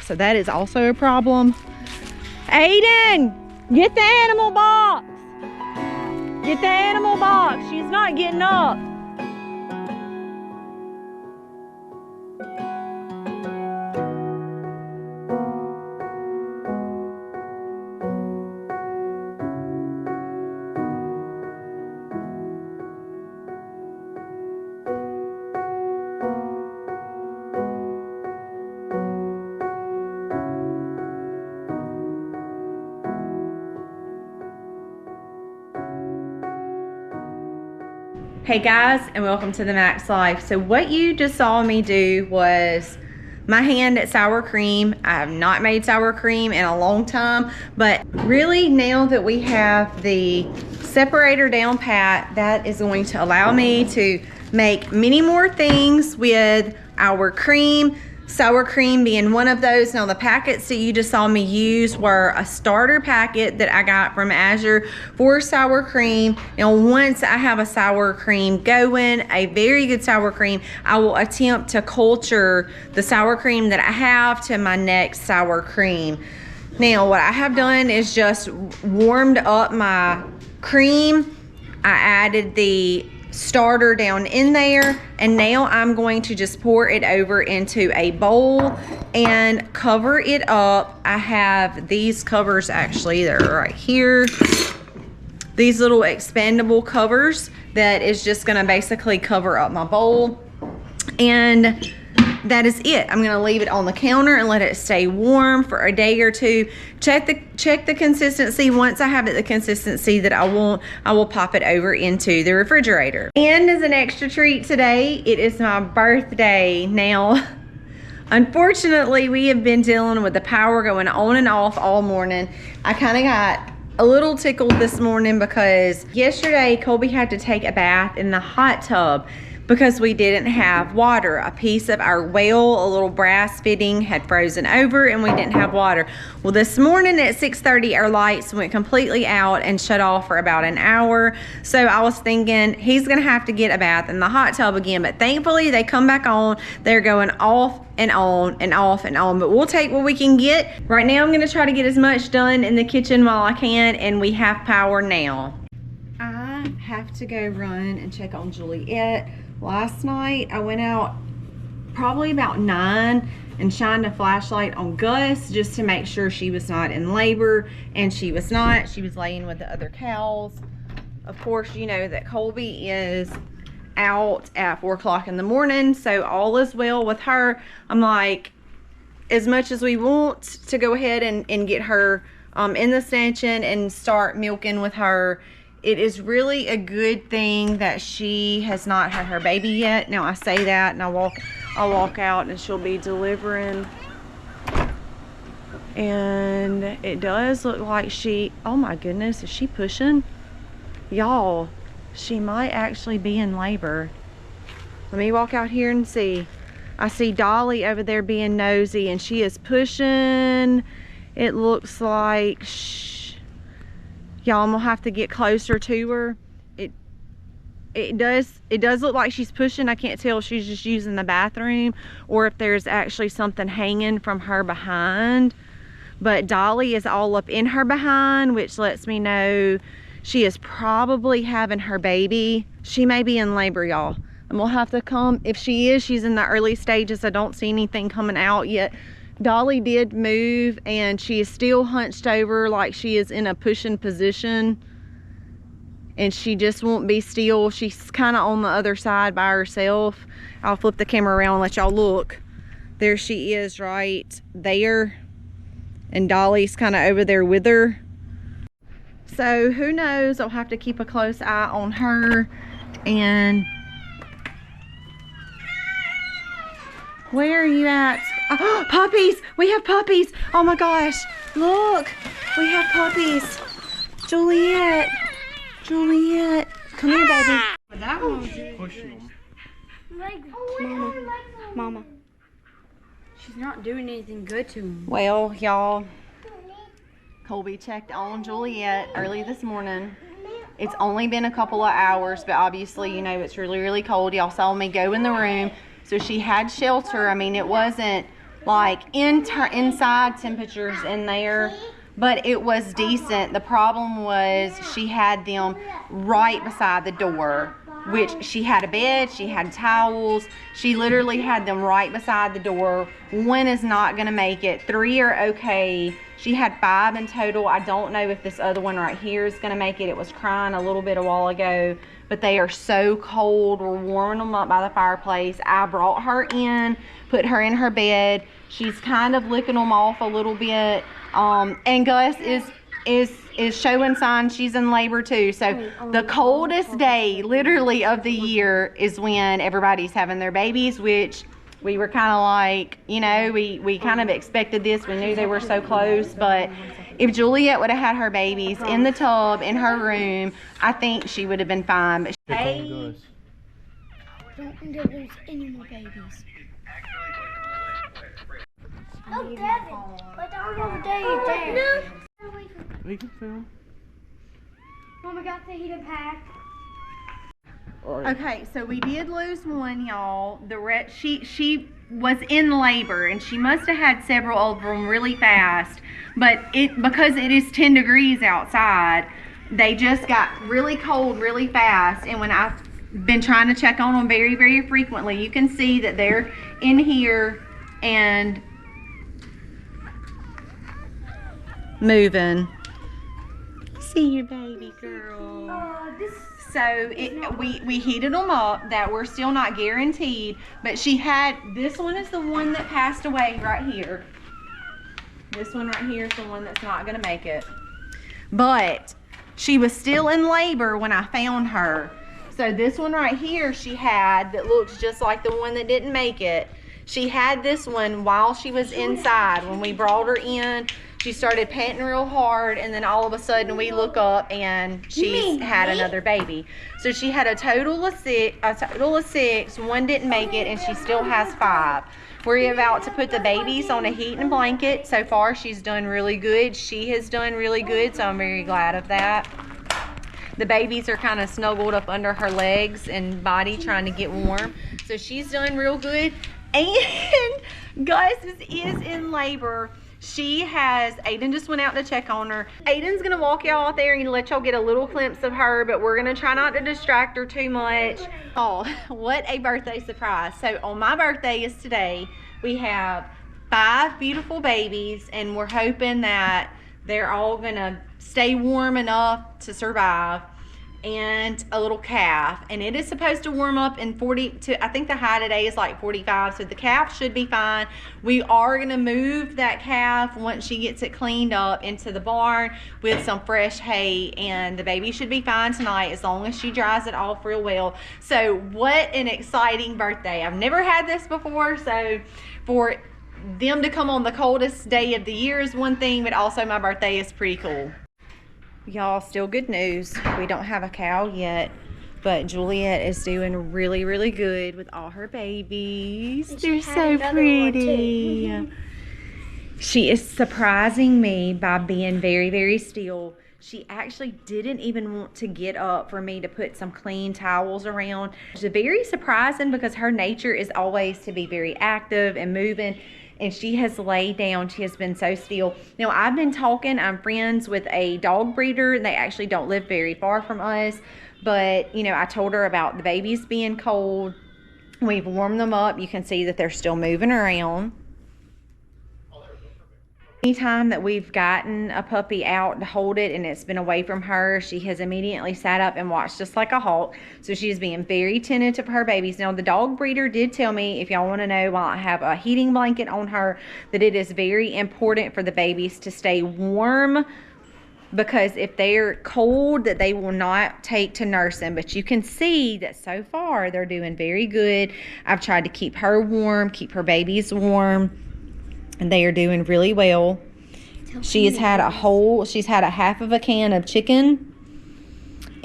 so that is also a problem. Aiden, get the animal box. Get the animal box. She's not getting up. Hey guys, and welcome to the Max Life. So what you just saw me do was my hand at sour cream. I have not made sour cream in a long time, but really now that we have the separator down pat, that is going to allow me to make many more things with our cream. Sour cream being one of those. Now the packets that you just saw me use were a starter packet that I got from Azure for sour cream. Now once I have a sour cream going, a very good sour cream, I will attempt to culture the sour cream that I have to my next sour cream. Now what I have done is just warmed up my cream. I added the starter down in there, and now I'm going to just pour it over into a bowl and cover it up. I have these covers, actually they're right here, these little expandable covers that is just going to basically cover up my bowl, and that is it. I'm gonna leave it on the counter and let it stay warm for a day or two. Check the consistency. Once I have it the consistency that I want, I will pop it over into the refrigerator. And as an extra treat today, it is my birthday. Now, unfortunately, we have been dealing with the power going on and off all morning. I kind of got a little tickled this morning because yesterday Colby had to take a bath in the hot tub because we didn't have water. A piece of our well, a little brass fitting, had frozen over and we didn't have water. Well, this morning at 6:30, our lights went completely out and shut off for about an hour. So I was thinking he's gonna have to get a bath in the hot tub again, but thankfully they come back on. They're going off and on and off and on, but we'll take what we can get. Right now I'm gonna try to get as much done in the kitchen while I can, and we have power now. I have to go run and check on Juliet. Last night I went out probably about 9 and shined a flashlight on Gus just to make sure she was not in labor, and she was not. She was laying with the other cows. Of course, you know that Colby is out at 4 o'clock in the morning, so all is well with her. I'm like, as much as we want to go ahead and get her in the stanchion and start milking with her, it is really a good thing that she has not had her baby yet. Now I say that and I'll walk out and she'll be delivering. And it does look like she, oh my goodness, is she pushing? Y'all, she might actually be in labor. Let me walk out here and see. I see Dolly over there being nosy and she is pushing. It looks like y'all, I'm gonna have to get closer to her. It does look like she's pushing. I can't tell if she's just using the bathroom or if there's actually something hanging from her behind. But Dolly is all up in her behind, which lets me know she is probably having her baby. She may be in labor, y'all. I'm gonna have to come. If she is, she's in the early stages. I don't see anything coming out yet. Dolly did move and she is still hunched over like she is in a pushing position, and she just won't be still. She's kind of on the other side by herself. I'll flip the camera around and let y'all look. There she is right there, and Dolly's kind of over there with her. So who knows, I'll have to keep a close eye on her. And where are you at? Oh, puppies! We have puppies! Oh my gosh! Look! We have puppies! Juliet! Juliet! Come here, baby. That one's pushing them. Mama. She's not doing anything good to him. Well, y'all, Colby checked on Juliet early this morning. It's only been a couple of hours, but obviously, you know, it's really, really cold. Y'all saw me go in the room. So she had shelter. I mean, it wasn't like inside temperatures in there, but it was decent. The problem was she had them right beside the door, which she had a bed, she had towels, she literally had them right beside the door. One is not gonna make it, 3 are okay. She had 5 in total. I don't know if this other one right here is gonna make it. It was crying a little bit a while ago, but they are so cold. We're warming them up by the fireplace. I brought her in, put her in her bed. She's kind of licking them off a little bit. And Gus is showing signs she's in labor too. So the coldest day literally of the year is when everybody's having their babies, which we were kind of like, you know, we kind of expected this. We knew they were so close, but if Juliet would have had her babies in the tub in her room, I think she would have been fine. But hey, don't lose any more babies. Oh, Devin, but I don't know the day. We can film. Mama got the heater pack. okay, so we did lose one, y'all. The rest, she was in labor, and she must have had several of them really fast. But because it is 10 degrees outside, they just got really cold really fast. And when I've been trying to check on them very, very frequently, you can see that they're in here and moving. See your baby girl. So we heated them up. That we're still not guaranteed, but she had, this one is the one that passed away right here. This one right here is the one that's not gonna make it. But she was still in labor when I found her. So this one right here she had that looks just like the one that didn't make it. She had this one while she was inside. When we brought her in, she started panting real hard, and then all of a sudden we look up and she's had another baby. So she had a total of six. One didn't make it, and she still has 5. We're about to put the babies on a heating blanket. So far she's done really good. She has done really good, so I'm very glad of that. The babies are kind of snuggled up under her legs and body trying to get warm. So she's done real good. And Gus is in labor. She has, Aiden just went out to check on her. Aiden's gonna walk y'all out there and let y'all get a little glimpse of her, but we're gonna try not to distract her too much. Oh, what a birthday surprise. So on my birthday is today. We have 5 beautiful babies, and we're hoping that they're all gonna stay warm enough to survive, and a little calf. And it is supposed to warm up in 40 to, I think the high today is like 45, so the calf should be fine. We are gonna move that calf once she gets it cleaned up into the barn with some fresh hay, and the baby should be fine tonight as long as she dries it off real well. So what an exciting birthday. I've never had this before, so for them to come on the coldest day of the year is one thing, but also my birthday is pretty cool. Y'all, still good news. We don't have a cow yet, but Juliet is doing really, really good with all her babies. They're so pretty. She is surprising me by being very, very still. She actually didn't even want to get up for me to put some clean towels around. It's very surprising because her nature is always to be very active and moving. And she has laid down. She has been so still. Now, I've been talking. I'm friends with a dog breeder, and they actually don't live very far from us. But, you know, I told her about the babies being cold. We've warmed them up. You can see that they're still moving around. Anytime that we've gotten a puppy out to hold it and it's been away from her, she has immediately sat up and watched just like a hawk. So she's being very attentive to her babies. Now, the dog breeder did tell me, if y'all want to know, while I have a heating blanket on her, that it is very important for the babies to stay warm, because if they're cold, that they will not take to nursing. But you can see that so far they're doing very good. I've tried to keep her warm, keep her babies warm, and they are doing really well. She has had she's had a half of a can of chicken,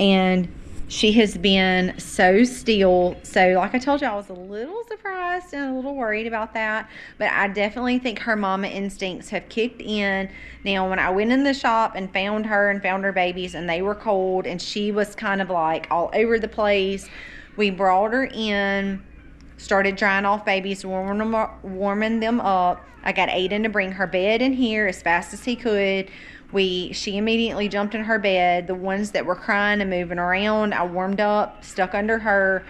and she has been so still. So like I told you, I was a little surprised and a little worried about that, but I definitely think her mama instincts have kicked in. Now, when I went in the shop and found her babies, and they were cold, and she was kind of like all over the place, we brought her in. started drying off babies, warming them up. I got Aiden to bring her bed in here as fast as he could. She immediately jumped in her bed. The ones that were crying and moving around, I warmed up, stuck under her.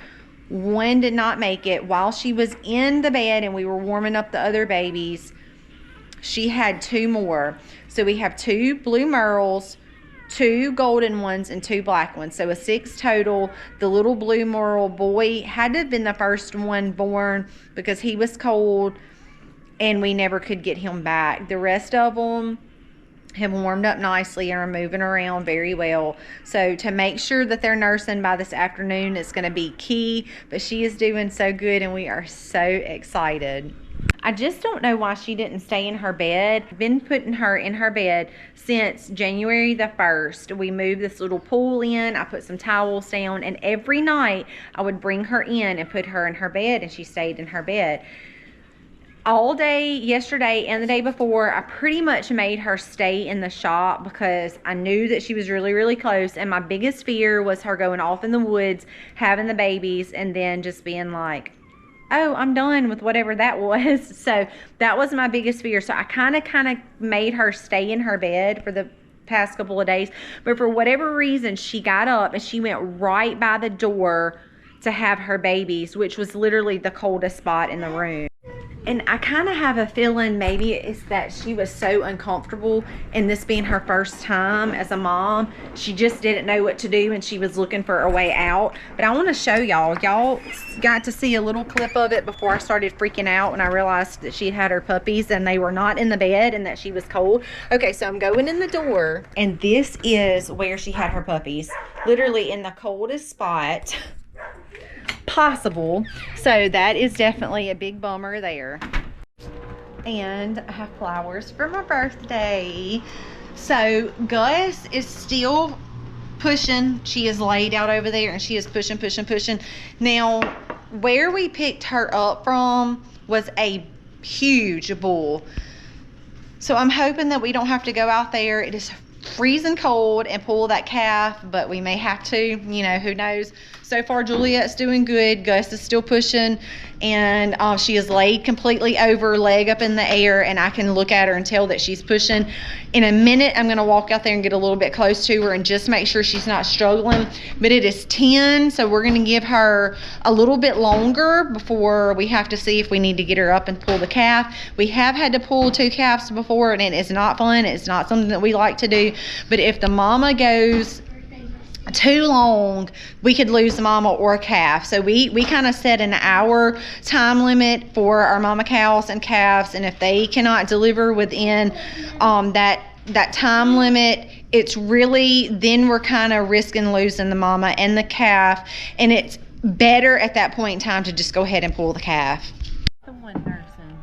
One did not make it. While she was in the bed and we were warming up the other babies, she had 2 more. So we have 2 blue merles, 2 golden ones, and 2 black ones. So a 6 total. The little blue merle boy had to have been the first one born because he was cold and we never could get him back. The rest of them have warmed up nicely and are moving around very well. So to make sure that they're nursing by this afternoon is going to be key. But she is doing so good and we are so excited. I just don't know why she didn't stay in her bed. I've been putting her in her bed since January the 1st. We moved this little pool in. I put some towels down, and every night I would bring her in and put her in her bed, and she stayed in her bed. All day yesterday and the day before, I pretty much made her stay in the shop because I knew that she was really, really close. And my biggest fear was her going off in the woods, having the babies, and then just being like, oh, I'm done with whatever that was. So that was my biggest fear. So I kind of made her stay in her bed for the past couple of days. But for whatever reason, she got up and she went right by the door to have her babies, which was literally the coldest spot in the room. And I kind of have a feeling maybe it's that she was so uncomfortable, and this being her first time as a mom, she just didn't know what to do and she was looking for a way out. But I want to show y'all. Y'all got to see a little clip of it before I started freaking out when I realized that she had her puppies and they were not in the bed and that she was cold. Okay, so I'm going in the door, and this is where she had her puppies. Literally in the coldest spot possible. So that is definitely a big bummer there. And I have flowers for my birthday. So Gus is still pushing. She is laid out over there and she is pushing. Now where we picked her up from was a huge bull, so I'm hoping that we don't have to go out there. It is freezing cold and pull that calf, but we may have to, you know, who knows. So far Juliet's doing good. Gus is still pushing, and she is laid completely over, leg up in the air, and I can look at her and tell that she's pushing. In a minute I'm going to walk out there and get a little bit close to her and just make sure she's not struggling. But it is 10, so we're going to give her a little bit longer before we have to see if we need to get her up and pull the calf. We have had to pull 2 calves before, and it is not fun. It's not something that we like to do. But if the mama goes too long, we could lose the mama or a calf. So we kind of set an hour time limit for our mama cows and calves, and if they cannot deliver within that time limit, it's really, then we're kind of risking losing the mama and the calf, and it's better at that point in time to just go ahead and pull the calf. Someone nursing.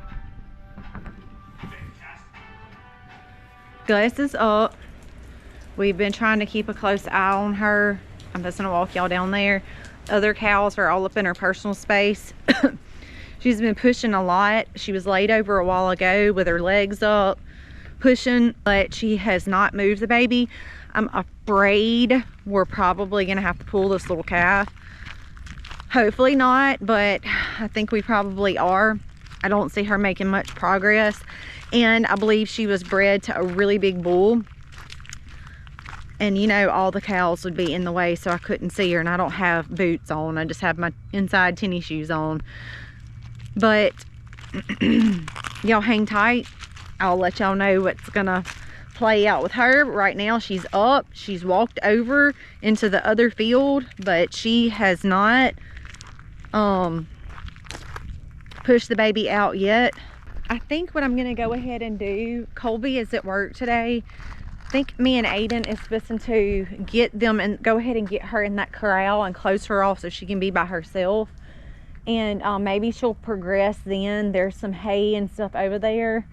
Gus is up. We've been trying to keep a close eye on her. I'm just gonna walk y'all down there. Other cows are all up in her personal space. She's been pushing a lot. She was laid over a while ago with her legs up, pushing, but she has not moved the baby. I'm afraid we're probably gonna have to pull this little calf. Hopefully not, but I think we probably are. I don't see her making much progress, and I believe she was bred to a really big bull. And you know, all the cows would be in the way, so I couldn't see her, and I don't have boots on. I just have my inside tennis shoes on. But y'all hang tight. I'll let y'all know what's gonna play out with her. But right now she's up. She's walked over into the other field, but she has not pushed the baby out yet. I think what I'm gonna go ahead and do, Colby is at work today. I think me and Aiden is supposed to get them and go ahead and get her in that corral and close her off so she can be by herself. And maybe she'll progress then. There's some hay and stuff over there.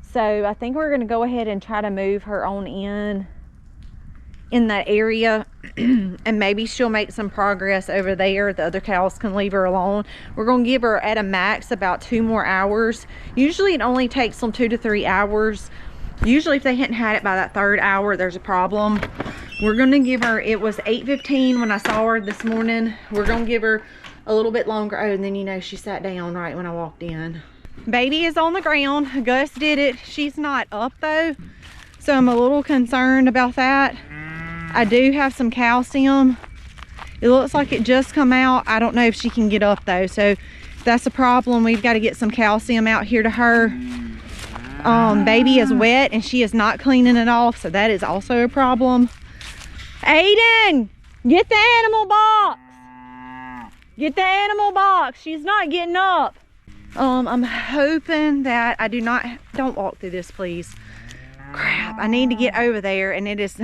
So I think we're going to go ahead and try to move her on in that area. And maybe she'll make some progress over there. The other cows can leave her alone. We're going to give her at a max about 2 more hours. Usually it only takes them 2 to 3 hours. Usually if they hadn't had it by that 3rd hour, there's a problem. We're going to give her, it was 8:15 when I saw her this morning. We're going to give her a little bit longer. Oh, and then you know she sat down right when I walked in. Baby is on the ground. Gus did it. She's not up though, so I'm a little concerned about that. I do have some calcium. It looks like it just come out. I don't know if she can get up though, so if that's a problem, we've got to get some calcium out here to her. Baby is wet and she is not cleaning it off, so that is also a problem. Aiden, get the animal box. Get the animal box. She's not getting up. I'm hoping that I don't walk through this, please. Crap, I need to get over there, and it is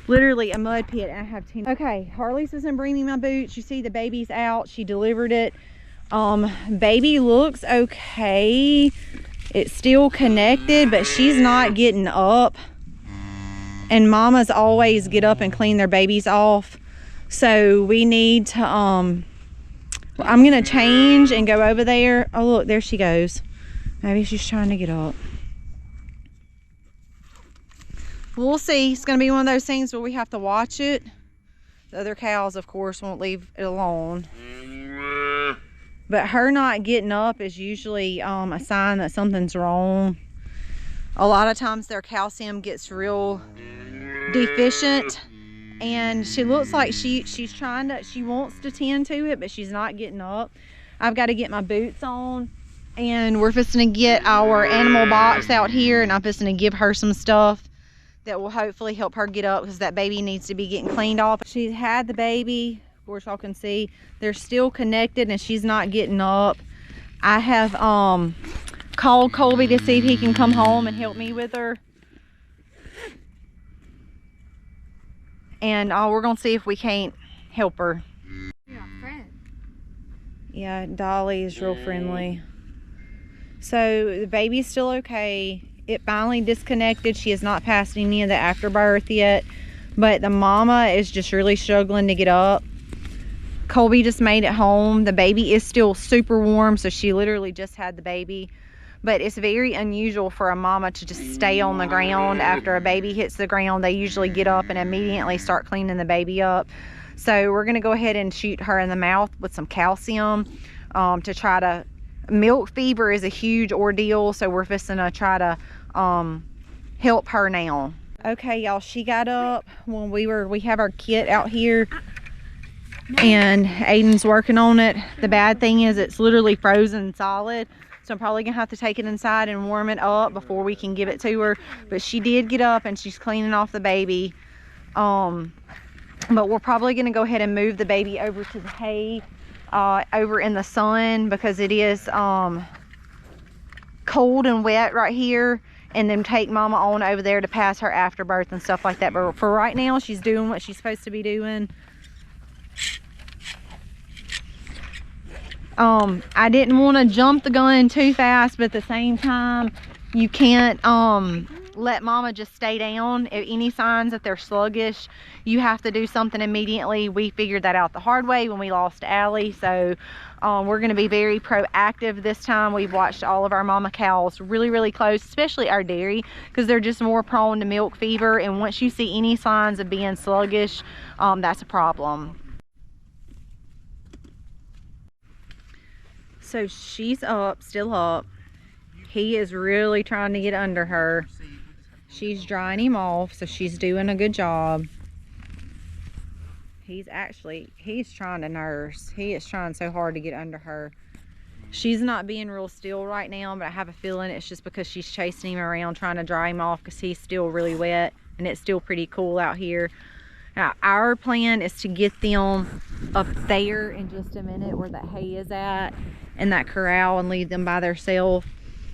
literally a mud pit, and I have 10. Okay, Harley's isn't bringing my boots. You see the baby's out. She delivered it. Baby looks okay. It's still connected, but she's not getting up. And mamas always get up and clean their babies off. So we need to, I'm gonna change and go over there. Oh look, there she goes. Maybe she's trying to get up. We'll see. It's gonna be one of those things where we have to watch it. The other cows, of course, won't leave it alone. But her not getting up is usually a sign that something's wrong. A lot of times their calcium gets real deficient, and she looks like she wants to tend to it, but she's not getting up. I've got to get my boots on, and we're fixing to get our animal box out here, and I'm fixing to give her some stuff that will hopefully help her get up, because that baby needs to be getting cleaned off. She's had the baby. Of course, y'all can see they're still connected and she's not getting up. I have called Colby to see if he can come home and help me with her. And we're gonna see if we can't help her. You're a friend. Yeah, Dolly is real friendly. So the baby's still okay. It finally disconnected. She has not passed any of the afterbirth yet, but the mama is just really struggling to get up. Colby just made it home. The baby is still super warm, so she literally just had the baby. But it's very unusual for a mama to just stay on the ground after a baby hits the ground. They usually get up and immediately start cleaning the baby up. So we're gonna go ahead and shoot her in the mouth with some calcium to try to, milk fever is a huge ordeal, so we're fixing to try to help her now. Okay, y'all, she got up when we have our kit out here, and Aiden's working on it. The bad thing is it's literally frozen solid, so I'm probably gonna have to take it inside and warm it up before we can give it to her. But she did get up and she's cleaning off the baby. But we're probably gonna go ahead and move the baby over to the hay over in the sun, because it is cold and wet right here, and then take mama on over there to pass her afterbirth and stuff like that. But for right now, she's doing what she's supposed to be doing. I didn't want to jump the gun too fast, but at the same time, you can't let mama just stay down. If any signs that they're sluggish, you have to do something immediately. We figured that out the hard way when we lost Allie, so we're going to be very proactive this time. We've watched all of our mama cows really close, especially our dairy, because they're just more prone to milk fever, and once you see any signs of being sluggish, that's a problem. So she's up, still up. He is really trying to get under her. She's drying him off, so she's doing a good job. He's trying to nurse. He is trying so hard to get under her. She's not being real still right now, but I have a feeling it's just because she's chasing him around trying to dry him off, because he's still really wet and it's still pretty cool out here. Now, our plan is to get them up there in just a minute where that hay is at, in that corral, and leave them by themselves.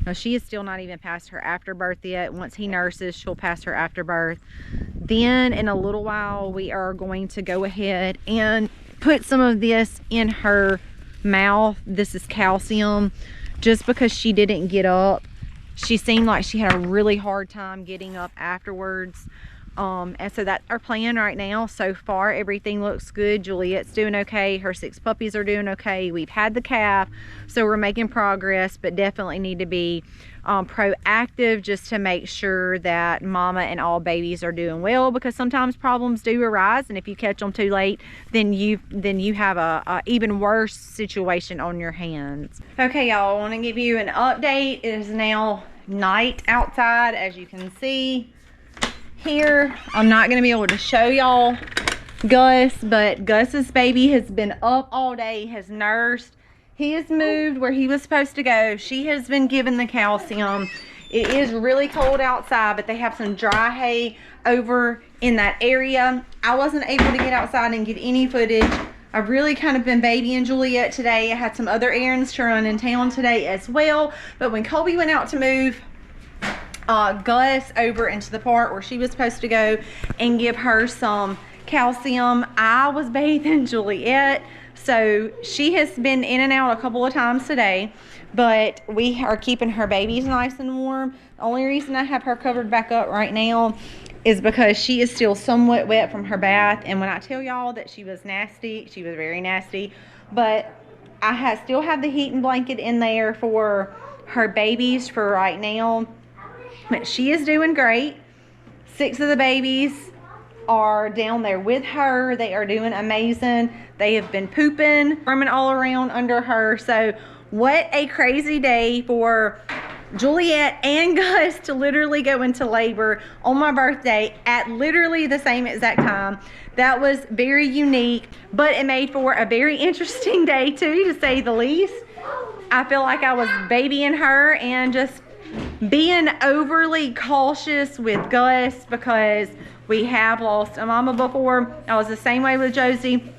Now, she is still not even past her afterbirth yet. Once he nurses, she'll pass her afterbirth. Then in a little while, we are going to go ahead and put some of this in her mouth. This is calcium. Just because she didn't get up, she seemed like she had a really hard time getting up afterwards. And so that's our plan right now. So far, everything looks good. Juliet's doing okay. Her 6 puppies are doing okay. We've had the calf, so we're making progress, but definitely need to be proactive just to make sure that mama and all babies are doing well, because sometimes problems do arise, and if you catch them too late, then you have a even worse situation on your hands. Okay, y'all, I want to give you an update. It is now night outside, as you can see. Here, I'm not going to be able to show y'all Gus, but Gus's baby has been up all day, has nursed. He has moved where he was supposed to go. She has been given the calcium. It is really cold outside, but they have some dry hay over in that area. I wasn't able to get outside and get any footage. I've really kind of been babying Juliet today. I had some other errands to run in town today as well, but when Colby went out to move Gus over into the part where she was supposed to go and give her some calcium, I was bathing Juliet. So she has been in and out a couple of times today, but we are keeping her babies nice and warm. The only reason I have her covered back up right now is because she is still somewhat wet from her bath. And when I tell y'all that she was nasty, she was very nasty. But I still have the heating blanket in there for her babies for right now. But she is doing great. 6 of the babies are down there with her. They are doing amazing. They have been pooping, roaming all around under her. So what a crazy day for Juliet and Gus to literally go into labor on my birthday at literally the same exact time. That was very unique, but it made for a very interesting day too, to say the least. I feel like I was babying her and just being overly cautious with Gus, because we have lost a mama before. I was the same way with Josie.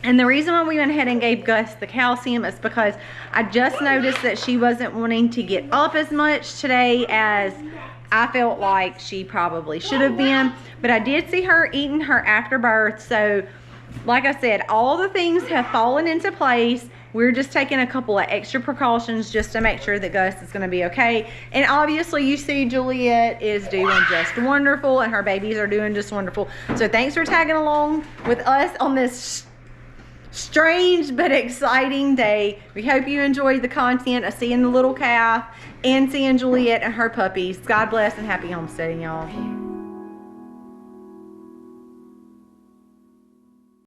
And the reason why we went ahead and gave Gus the calcium is because I just noticed that she wasn't wanting to get up as much today as I felt like she probably should have been. But I did see her eating her afterbirth. So like I said, all the things have fallen into place. We're just taking a couple of extra precautions just to make sure that Gus is going to be okay. And obviously you see Juliet is doing just wonderful, and her babies are doing just wonderful. So thanks for tagging along with us on this strange but exciting day. We hope you enjoyed the content of seeing the little calf and seeing Juliet and her puppies. God bless and happy homesteading, y'all.